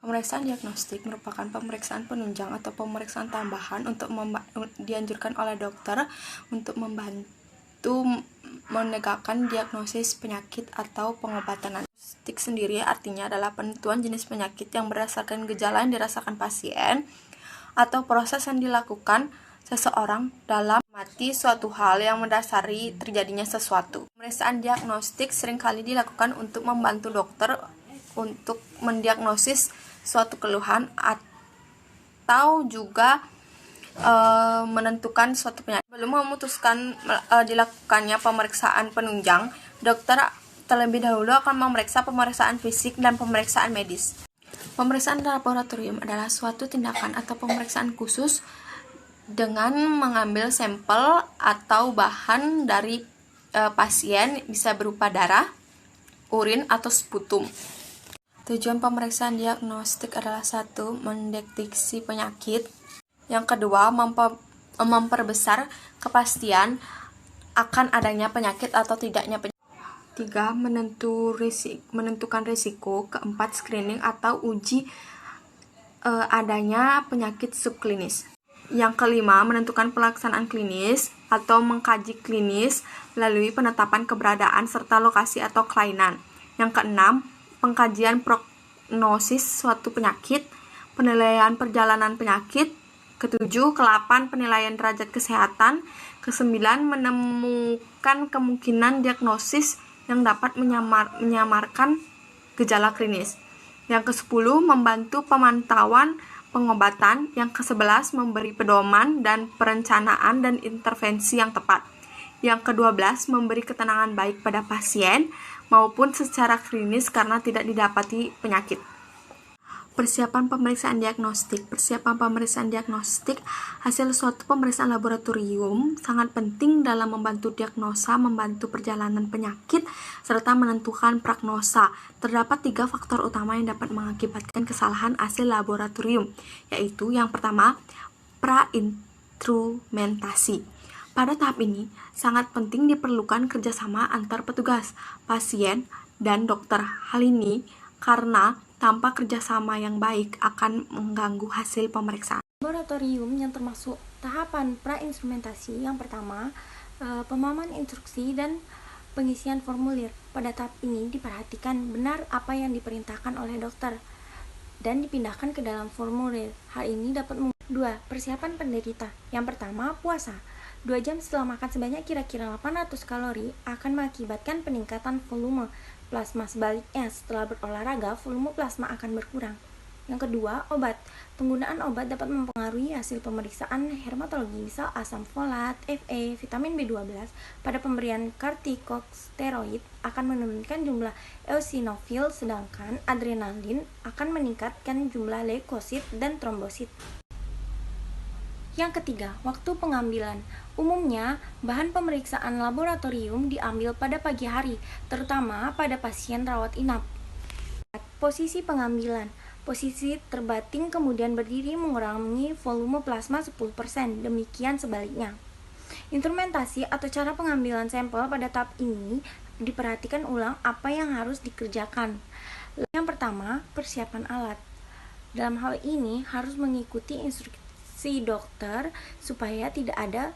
Pemeriksaan diagnostik merupakan pemeriksaan penunjang atau pemeriksaan tambahan untuk dianjurkan oleh dokter untuk membantu menegakkan diagnosis penyakit atau pengobatan. Diagnostik sendiri artinya adalah penentuan jenis penyakit yang berdasarkan gejala yang dirasakan pasien atau proses yang dilakukan seseorang dalam mengamati suatu hal yang mendasari terjadinya sesuatu. Pemeriksaan diagnostik seringkali dilakukan untuk membantu dokter untuk mendiagnosis suatu keluhan atau juga menentukan suatu penyakit. Sebelum memutuskan dilakukannya pemeriksaan penunjang, dokter terlebih dahulu akan memeriksa pemeriksaan fisik dan pemeriksaan medis. Pemeriksaan laboratorium adalah suatu tindakan atau pemeriksaan khusus dengan mengambil sampel atau bahan dari pasien, bisa berupa darah, urin, atau sputum. Tujuan pemeriksaan diagnostik adalah satu, mendeteksi penyakit. Yang kedua, memperbesar kepastian akan adanya penyakit atau tidaknya penyakit. Tiga, menentukan risiko. Keempat, screening atau uji adanya penyakit subklinis. Yang kelima, menentukan pelaksanaan klinis atau mengkaji klinis melalui penetapan keberadaan serta lokasi atau kelainan. Yang keenam, pengkajian prognosis suatu penyakit, penilaian perjalanan penyakit. Ketujuh, ke-8, penilaian derajat kesehatan. Ke-9, menemukan kemungkinan diagnosis yang dapat menyamarkan gejala klinis. Yang ke-10, membantu pemantauan pengobatan. Yang ke-11, memberi pedoman dan perencanaan dan intervensi yang tepat. Yang ke-12, memberi ketenangan baik pada pasien maupun secara klinis karena tidak didapati penyakit. Persiapan pemeriksaan diagnostik. Persiapan pemeriksaan diagnostik hasil suatu pemeriksaan laboratorium sangat penting dalam membantu diagnosa, membantu perjalanan penyakit, serta menentukan prognosa. Terdapat 3 faktor utama yang dapat mengakibatkan kesalahan hasil laboratorium, yaitu yang pertama, pra-instrumentasi. Pada tahap ini, sangat penting diperlukan kerjasama antar petugas, pasien, dan dokter. Hal ini karena tanpa kerjasama yang baik akan mengganggu hasil pemeriksaan. Laboratorium yang termasuk tahapan pra-instrumentasi yang pertama, pemahaman instruksi dan pengisian formulir. Pada tahap ini diperhatikan benar apa yang diperintahkan oleh dokter dan dipindahkan ke dalam formulir. Hal ini dapat 2. Persiapan penderita. Yang pertama, puasa. 2 jam setelah makan sebanyak kira-kira 800 kalori akan mengakibatkan peningkatan volume plasma. Sebaliknya, setelah berolahraga, volume plasma akan berkurang. Yang kedua, obat. Penggunaan obat dapat mempengaruhi hasil pemeriksaan hematologi, misal asam folat, Fe, vitamin B12. Pada pemberian kortikosteroid akan menurunkan jumlah eosinofil, sedangkan adrenalin akan meningkatkan jumlah leukosit dan trombosit. Yang ketiga, waktu pengambilan. Umumnya, bahan pemeriksaan laboratorium diambil pada pagi hari, terutama pada pasien rawat inap. Posisi pengambilan. Posisi terbating kemudian berdiri mengurangi volume plasma 10%, demikian sebaliknya. Instrumentasi atau cara pengambilan sampel pada tahap ini diperhatikan ulang apa yang harus dikerjakan. Yang pertama, persiapan alat. Dalam hal ini harus mengikuti instruksi dokter supaya tidak ada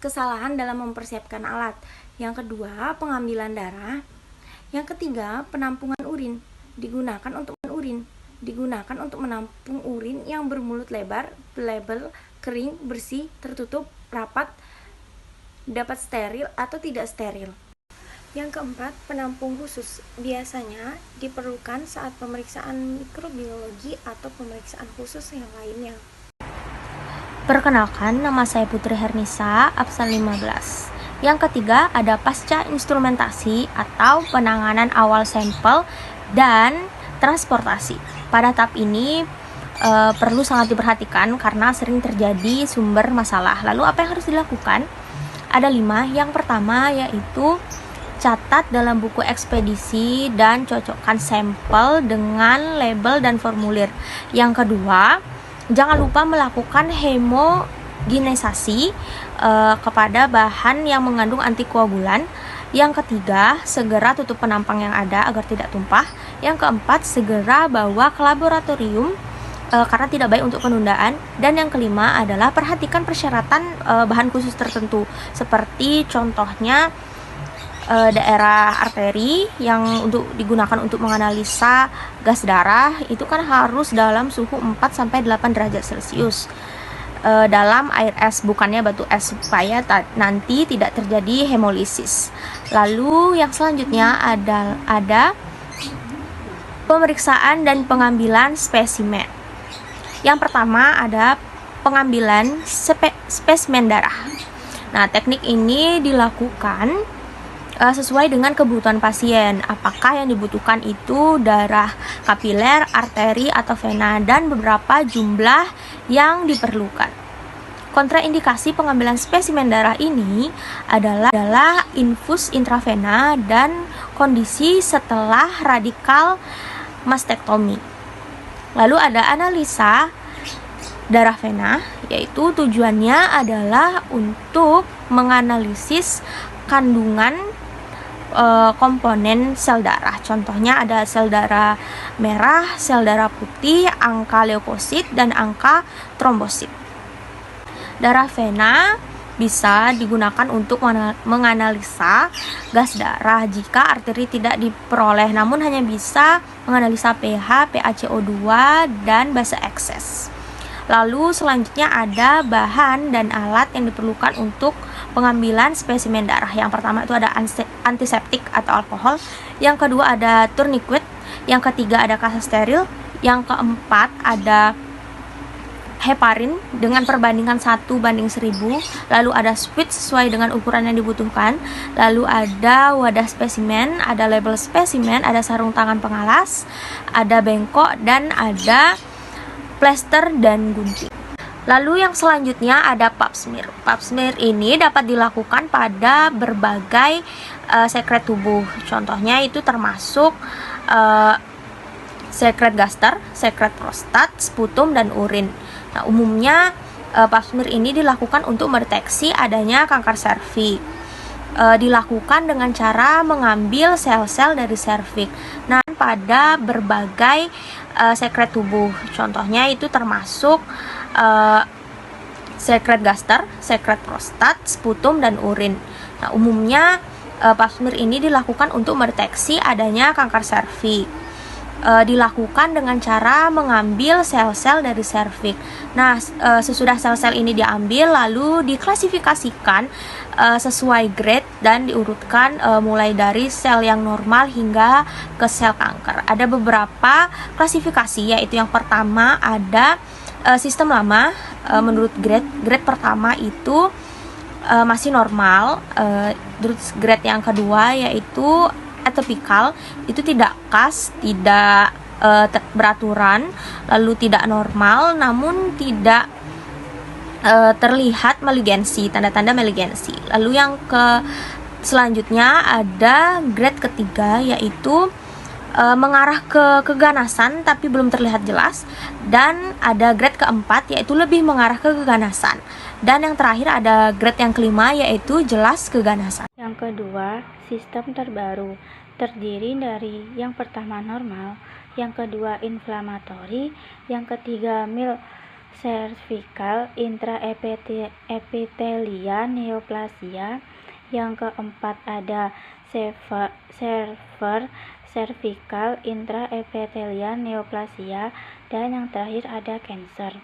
kesalahan dalam mempersiapkan alat. Yang kedua, pengambilan darah. Yang ketiga, penampungan urin. Digunakan untuk menampung urin yang bermulut lebar, label, kering, bersih, tertutup, rapat, dapat steril atau tidak steril. Yang keempat, penampung khusus. Biasanya diperlukan saat pemeriksaan mikrobiologi atau pemeriksaan khusus yang lainnya. Perkenalkan, nama saya Putri Hernisa, absen 15. Yang ketiga, ada pasca instrumentasi atau penanganan awal sampel dan transportasi. Pada tahap ini perlu sangat diperhatikan karena sering terjadi sumber masalah. Lalu apa yang harus dilakukan? Ada 5. Yang pertama yaitu catat dalam buku ekspedisi dan cocokkan sampel dengan label dan formulir. Yang kedua, jangan lupa melakukan hemogenisasi kepada bahan yang mengandung antikoagulan. Yang ketiga, segera tutup penampang yang ada agar tidak tumpah. Yang keempat, segera bawa ke laboratorium karena tidak baik untuk penundaan. Dan yang kelima adalah perhatikan persyaratan bahan khusus tertentu, seperti contohnya daerah arteri yang digunakan untuk menganalisa gas darah itu kan harus dalam suhu 4-8 derajat Celcius dalam air es, bukannya batu es, supaya nanti tidak terjadi hemolisis. Lalu yang selanjutnya ada pemeriksaan dan pengambilan spesimen. Yang pertama ada pengambilan spesimen darah. Nah, teknik ini dilakukan sesuai dengan kebutuhan pasien. Apakah yang dibutuhkan itu darah kapiler, arteri, atau vena, dan beberapa jumlah yang diperlukan. Kontraindikasi pengambilan spesimen darah ini adalah infus intravena dan kondisi setelah radikal mastektomi. Lalu ada analisa darah vena, yaitu tujuannya adalah untuk menganalisis kandungan komponen sel darah. Contohnya ada sel darah merah, sel darah putih, angka leukosit, dan angka trombosit. Darah vena bisa digunakan untuk menganalisa gas darah jika arteri tidak diperoleh, namun hanya bisa menganalisa pH, PaCO2, dan basa ekses. Lalu selanjutnya ada bahan dan alat yang diperlukan untuk pengambilan spesimen darah. Yang pertama itu ada antiseptik atau alkohol, yang kedua ada tourniquet, yang ketiga ada kasa steril, yang keempat ada heparin dengan perbandingan 1:1000, lalu ada switch sesuai dengan ukuran yang dibutuhkan, lalu ada wadah spesimen, ada label spesimen, ada sarung tangan pengalas, ada bengkok, dan ada plester dan gunting. Lalu yang selanjutnya ada pap smear. Pap smear ini dapat dilakukan pada berbagai sekret tubuh. Contohnya itu termasuk sekret gaster, sekret prostat, sputum, dan urin. Nah, umumnya pap smear ini dilakukan untuk mendeteksi adanya kanker serviks. Dilakukan dengan cara mengambil sel-sel dari serviks. Nah, pada berbagai sekret tubuh. Contohnya itu termasuk sekret gaster, sekret prostat, sputum, dan urin. Nah, umumnya pap smear ini dilakukan untuk mendeteksi adanya kanker serviks. Dilakukan dengan cara mengambil sel-sel dari serviks. Nah, sesudah sel-sel ini diambil lalu diklasifikasikan sesuai grade dan diurutkan mulai dari sel yang normal hingga ke sel kanker. Ada beberapa klasifikasi, yaitu yang pertama ada sistem lama menurut grade pertama itu masih normal. Terus grade yang kedua yaitu atypical, itu tidak khas, tidak beraturan, lalu tidak normal, namun tidak terlihat maligensi, tanda-tanda maligensi. Lalu yang selanjutnya ada grade ketiga, yaitu mengarah ke keganasan tapi belum terlihat jelas, dan ada grade keempat yaitu lebih mengarah ke keganasan, dan yang terakhir ada grade yang kelima yaitu jelas keganasan. Yang kedua, sistem terbaru terdiri dari yang pertama normal, yang kedua inflamatori, yang ketiga mild cervical intraepitelia neoplasia, yang keempat ada severe cervical intraepitelia neoplasia, dan yang terakhir ada cancer.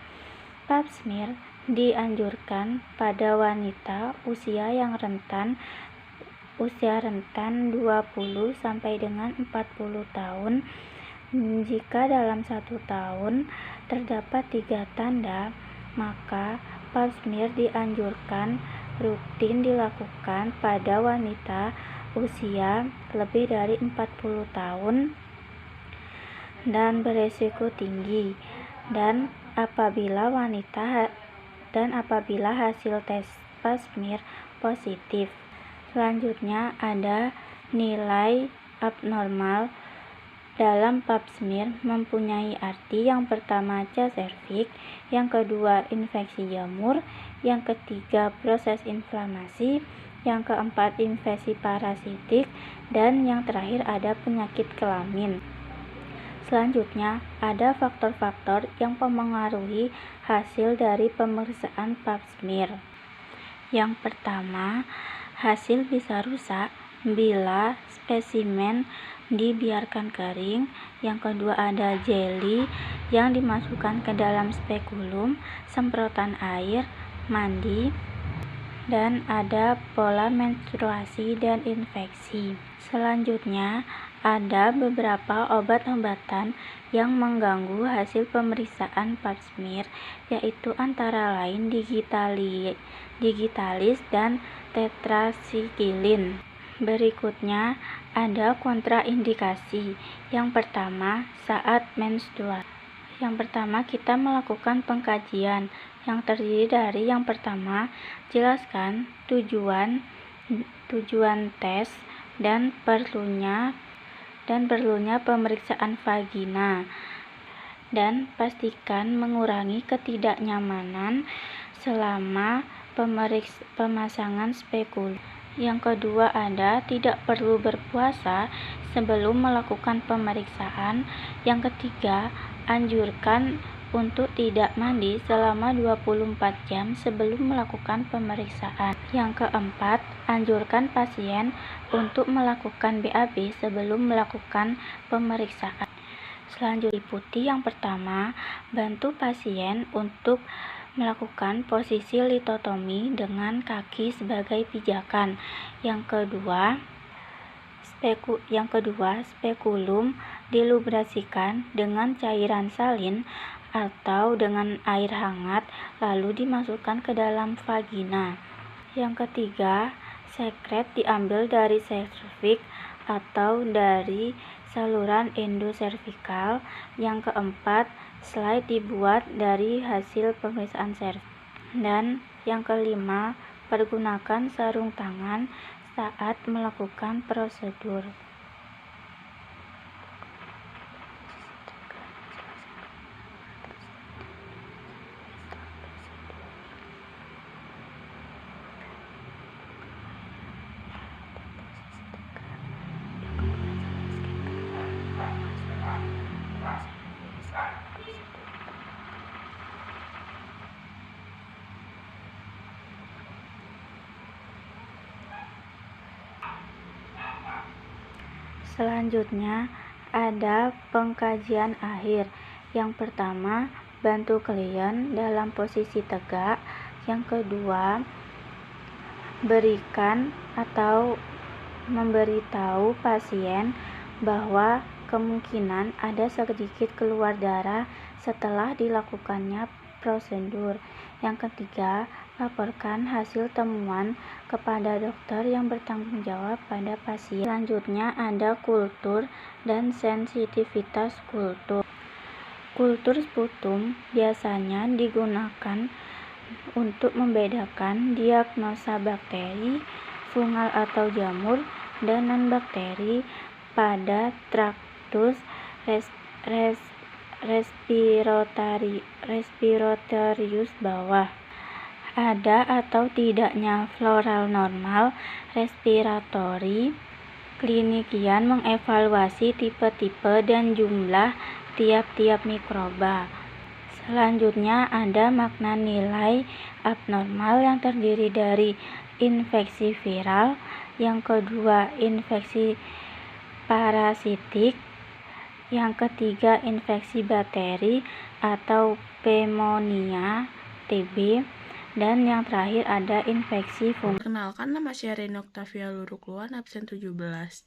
Pap smear dianjurkan pada wanita usia rentan 20 sampai dengan 40 tahun. Jika dalam 1 tahun terdapat 3 tanda, maka pap smear dianjurkan rutin dilakukan pada wanita usia lebih dari 40 tahun dan beresiko tinggi, dan apabila hasil tes pap smear positif. Selanjutnya ada nilai abnormal dalam pap smear mempunyai arti yang pertama cas serviks, yang kedua infeksi jamur, yang ketiga proses inflamasi, yang keempat infeksi parasitik, dan yang terakhir ada penyakit kelamin. Selanjutnya, ada faktor-faktor yang mempengaruhi hasil dari pemeriksaan pap smear. Yang pertama, hasil bisa rusak bila spesimen dibiarkan kering. Yang kedua, ada jelly yang dimasukkan ke dalam spekulum, semprotan air, mandi, dan ada pola menstruasi dan infeksi. Selanjutnya, ada beberapa obat-obatan yang mengganggu hasil pemeriksaan pap smear, yaitu antara lain digitalis dan tetrasikilin. Berikutnya, ada kontraindikasi. Yang pertama, saat menstruasi. Yang pertama, kita melakukan pengkajian yang terdiri dari yang pertama, jelaskan tujuan tes dan perlunya pemeriksaan vagina, dan pastikan mengurangi ketidaknyamanan selama pemasangan spekulum. Yang kedua, ada tidak perlu berpuasa sebelum melakukan pemeriksaan. Yang ketiga, anjurkan untuk tidak mandi selama 24 jam sebelum melakukan pemeriksaan. Yang keempat, anjurkan pasien untuk melakukan BAB sebelum melakukan pemeriksaan. Selanjutnya, liputi yang pertama, bantu pasien untuk melakukan posisi litotomi dengan kaki sebagai pijakan. Yang kedua, spekulum dilubrasikan dengan cairan salin atau dengan air hangat lalu dimasukkan ke dalam vagina. Yang ketiga, sekret diambil dari serviks atau dari saluran endoservikal. Yang keempat, slide dibuat dari hasil pemeriksaan serviks. Dan yang kelima, pergunakan sarung tangan saat melakukan prosedur. Selanjutnya, ada pengkajian akhir. Yang pertama, bantu klien dalam posisi tegak. Yang kedua, berikan atau memberitahu pasien bahwa kemungkinan ada sedikit keluar darah setelah dilakukannya prosedur. Yang ketiga, laporkan hasil temuan kepada dokter yang bertanggung jawab pada pasien. Selanjutnya, ada kultur dan sensitivitas kultur. Kultur sputum biasanya digunakan untuk membedakan diagnosa bakteri, fungal atau jamur, dan non-bakteri pada traktus respiratorius bawah. Ada atau tidaknya floral normal respiratori. Klinikian mengevaluasi tipe-tipe dan jumlah tiap-tiap mikroba. Selanjutnya, ada makna nilai abnormal yang terdiri dari infeksi viral. Yang kedua, infeksi parasitik. Yang ketiga, infeksi bakteri atau pneumonia TB. Dan yang terakhir ada infeksi fungus. Perkenalkan, nama saya Reni Octavia Lurukluan, absen 17.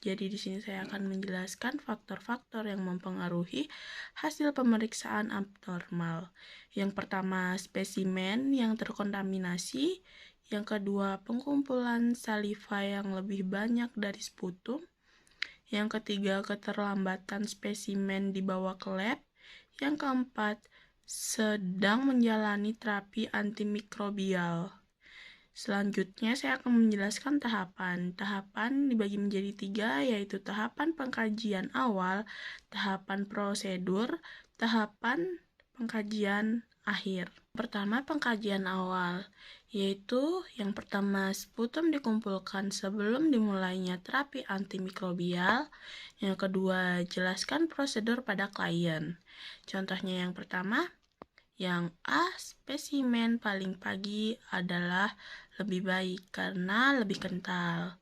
Jadi di sini saya akan menjelaskan faktor-faktor yang mempengaruhi hasil pemeriksaan abnormal. Yang pertama, spesimen yang terkontaminasi. Yang kedua, pengumpulan saliva yang lebih banyak dari sputum. Yang ketiga, keterlambatan spesimen dibawa ke lab. Yang keempat, sedang menjalani terapi antimikrobial. Selanjutnya saya akan menjelaskan tahapan. Tahapan dibagi menjadi 3, yaitu tahapan pengkajian awal, tahapan prosedur, tahapan pengkajian akhir. Pertama, pengkajian awal, yaitu yang pertama sputum dikumpulkan sebelum dimulainya terapi antimikrobial. Yang kedua, jelaskan prosedur pada klien. Contohnya yang pertama, yang A, spesimen paling pagi adalah lebih baik karena lebih kental.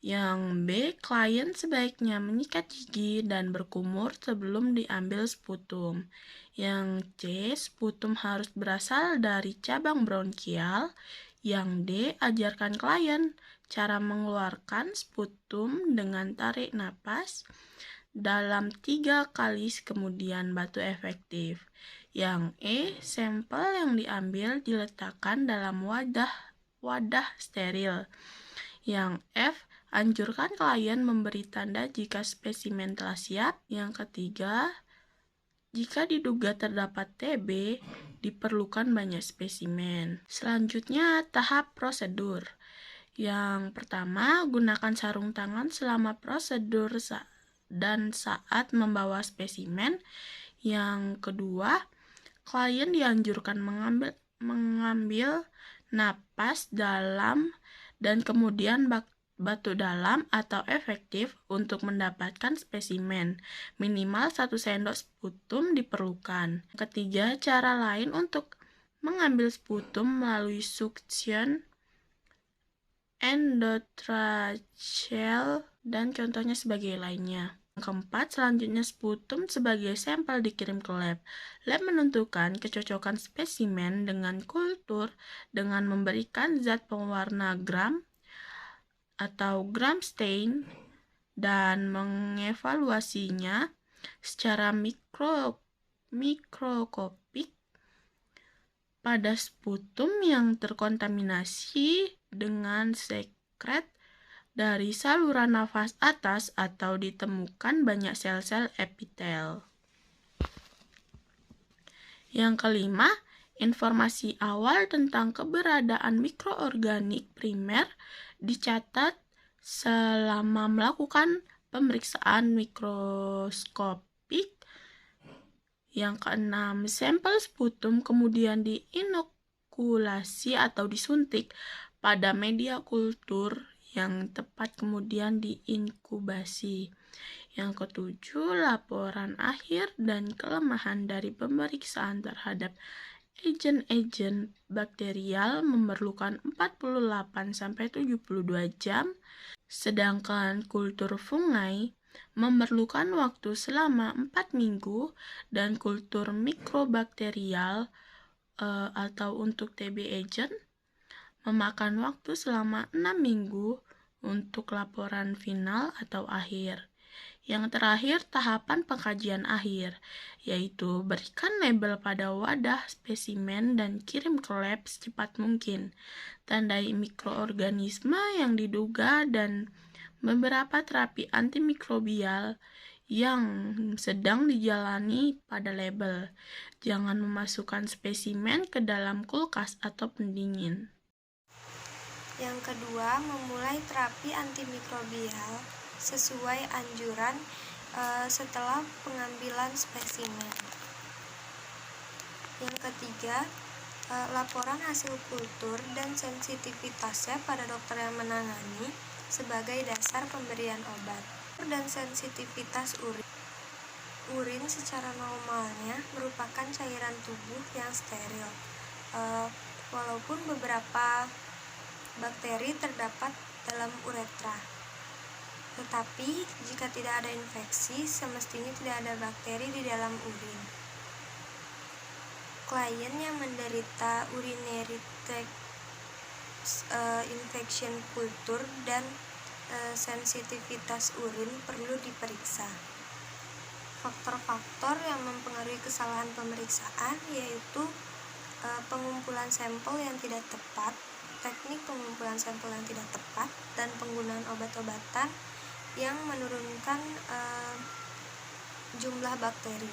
Yang B, klien sebaiknya menyikat gigi dan berkumur sebelum diambil sputum. Yang C, sputum harus berasal dari cabang bronkial. Yang D, ajarkan klien cara mengeluarkan sputum dengan tarik napas dalam 3 kali kemudian batu efektif. Yang E, sampel yang diambil diletakkan dalam wadah steril. Yang F, anjurkan klien memberi tanda jika spesimen telah siap. Yang ketiga, jika diduga terdapat TB, diperlukan banyak spesimen. Selanjutnya, tahap prosedur. Yang pertama, gunakan sarung tangan selama prosedur dan saat membawa spesimen. Yang kedua, klien dianjurkan mengambil napas dalam dan kemudian batu dalam atau efektif untuk mendapatkan spesimen. Minimal 1 sendok sputum diperlukan. Ketiga, cara lain untuk mengambil sputum melalui suction endotracheal dan contohnya sebagai lainnya. Yang keempat, selanjutnya sputum sebagai sampel dikirim ke lab. Lab menentukan kecocokan spesimen dengan kultur dengan memberikan zat pewarna gram atau gram stain dan mengevaluasinya secara mikroskopik pada sputum yang terkontaminasi dengan sekret dari saluran nafas atas atau ditemukan banyak sel-sel epitel. Yang kelima, informasi awal tentang keberadaan mikroorganik primer dicatat selama melakukan pemeriksaan mikroskopik. Yang keenam, sampel sputum kemudian diinokulasi atau disuntik pada media kultur yang tepat kemudian diinkubasi. Yang ketujuh, laporan akhir dan kelemahan dari pemeriksaan terhadap agen-agen bakterial memerlukan 48-72 jam, sedangkan kultur fungi memerlukan waktu selama 4 minggu dan kultur mikrobakterial atau untuk TB agent memakan waktu selama 6 minggu untuk laporan final atau akhir. Yang terakhir, tahapan pengkajian akhir, yaitu berikan label pada wadah spesimen dan kirim ke lab secepat mungkin. Tandai mikroorganisme yang diduga dan beberapa terapi antimikrobial yang sedang dijalani pada label. Jangan memasukkan spesimen ke dalam kulkas atau pendingin. Yang kedua, memulai terapi antimikrobial sesuai anjuran setelah pengambilan spesimen. Yang ketiga, laporan hasil kultur dan sensitivitasnya pada dokter yang menangani sebagai dasar pemberian obat. Dan sensitivitas urin. Urin secara normalnya merupakan cairan tubuh yang steril. Walaupun beberapa bakteri terdapat dalam uretra. Tetapi, jika tidak ada infeksi, semestinya tidak ada bakteri di dalam urin. Klien yang menderita urinary tract infection kultur dan sensitivitas urin perlu diperiksa. Faktor-faktor yang mempengaruhi kesalahan pemeriksaan yaitu pengumpulan sampel yang tidak tepat, teknik pengumpulan sampel yang tidak tepat, dan penggunaan obat-obatan yang menurunkan jumlah bakteri.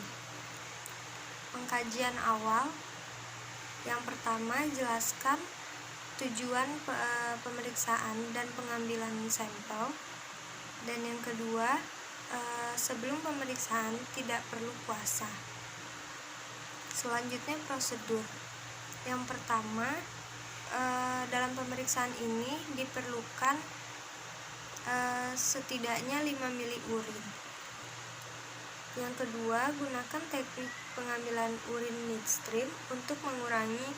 Pengkajian awal, yang pertama, jelaskan tujuan pemeriksaan dan pengambilan sampel, dan yang kedua, sebelum pemeriksaan tidak perlu puasa. Selanjutnya prosedur. Yang pertama, dalam pemeriksaan ini diperlukan setidaknya 5 mili urin. Yang kedua, gunakan teknik pengambilan urin midstream untuk mengurangi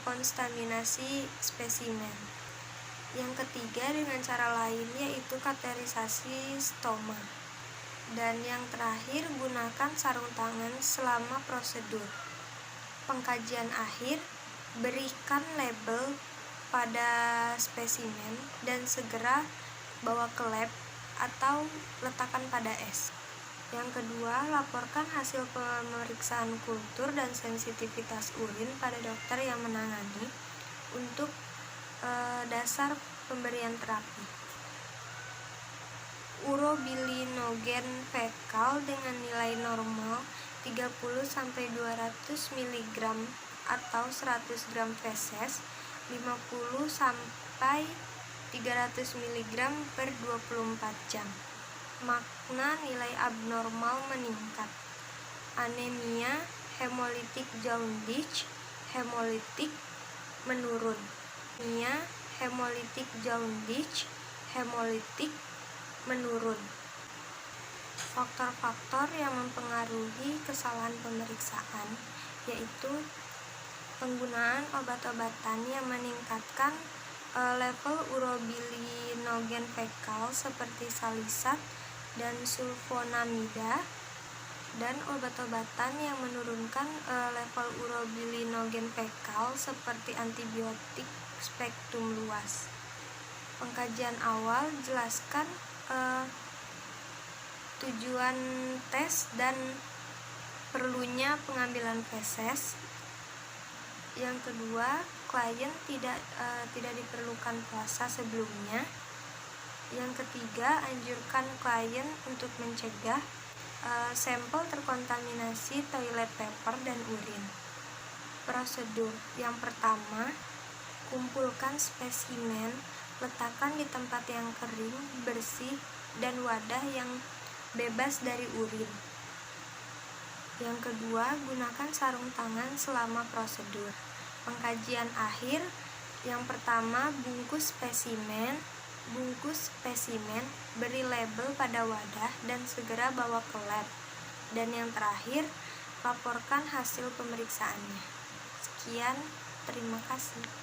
kontaminasi spesimen. Yang ketiga, dengan cara lain yaitu kateterisasi stoma. Dan yang terakhir, gunakan sarung tangan selama prosedur. Pengkajian akhir, berikan label pada spesimen dan segera bawa ke lab atau letakkan pada es. Yang kedua, laporkan hasil pemeriksaan kultur dan sensitivitas urin pada dokter yang menangani untuk dasar pemberian terapi. Urobilinogen fekal dengan nilai normal 30-200 mg atau 100 gram feses 50-300 mg per 24 jam. Makna nilai abnormal meningkat. Anemia, hemolitik jaundice, hemolitik menurun. Anemia, hemolitik jaundice, hemolitik menurun. Faktor-faktor yang mempengaruhi kesalahan pemeriksaan yaitu penggunaan obat-obatan yang meningkatkan level urobilinogen fekal seperti salisat dan sulfonamida, dan obat-obatan yang menurunkan level urobilinogen fekal seperti antibiotik spektrum luas. Pengkajian awal, jelaskan tujuan tes dan perlunya pengambilan feses. Yang kedua, klien tidak diperlukan puasa sebelumnya. Yang ketiga, anjurkan klien untuk mencegah sampel terkontaminasi toilet paper dan urin. Prosedur yang pertama, kumpulkan spesimen, letakkan di tempat yang kering, bersih, dan wadah yang bebas dari urin. Yang kedua, gunakan sarung tangan selama prosedur. Pengkajian akhir, yang pertama, bungkus spesimen, beri label pada wadah dan segera bawa ke lab. Dan yang terakhir, laporkan hasil pemeriksaannya. Sekian, terima kasih.